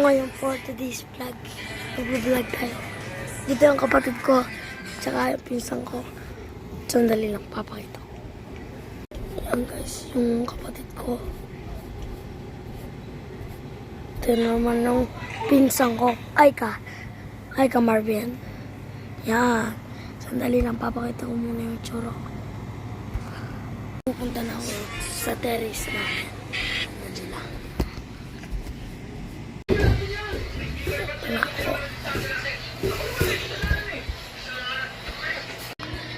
ngayon for today's vlog. Mag-vlog tayo. Dito yung kapatid ko, tsaka yung pinsan ko. Sandali lang, papakita ko. Yan guys, yung kapatid ko. Ito naman yung pinsan ko. Ay ka Marvin. Yan. Sandali lang, papakita ko muna yung tsura ko. Pupunta na ako sa terrace namin. Sandali lang.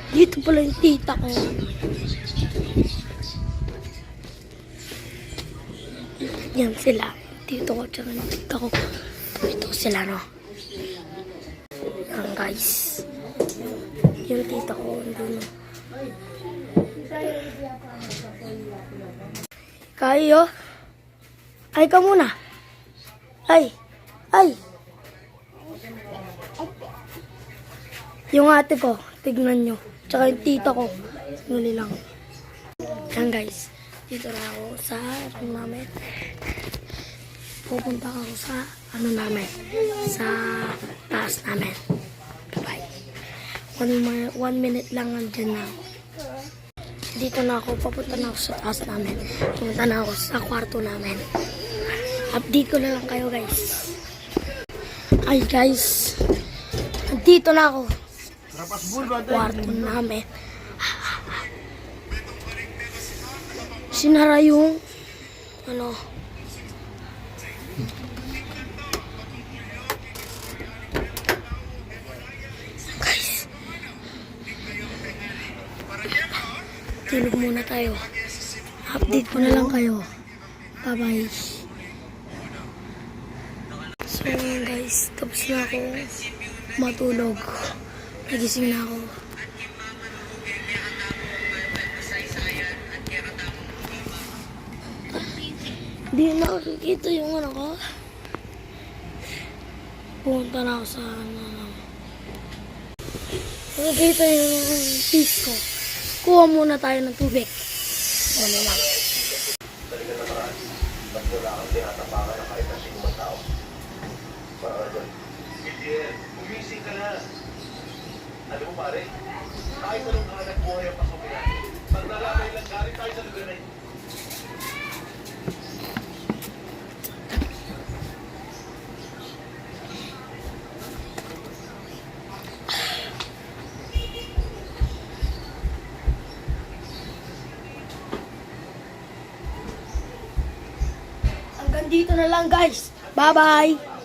Dito pala yung tita ko. Yan sila. Dito ko tsaka yung tita ko. Ito sila, no? Yan guys. Yung tita ko. Andun, no? Kayo. Ay ka muna. Ay. Yung ate ko, tignan nyo. Tsaka yung tita ko. Nuli lang. Yan guys. Dito na ako sa namin. Pupunta ako sa namin. Sa taas namin. Bye. 1 minute lang andyan na ako. Dito na ako. Papunta na ako sa taas namin. Pupunta na ako sa kwarto namin. Update ko na lang kayo guys. Ay guys. Dito na ako. Kwarto namin. Sinara yung guys. Tulog muna tayo. Update ko na lang kayo. Bye bye. So guys, tapos na ako matulog. Nagising na ako. Hindi na nakikita yung ko. Pumunta na ako sa nakikita yung fish ko. Kuha muna tayo ng tubig. Ano lang. Umising ka na. Alam mo pare, kahit anong hanap buhay ang pasukin natin, pag nalamay lang galing tayo sa lugar na ito. Hanggang dito na lang guys. Bye bye.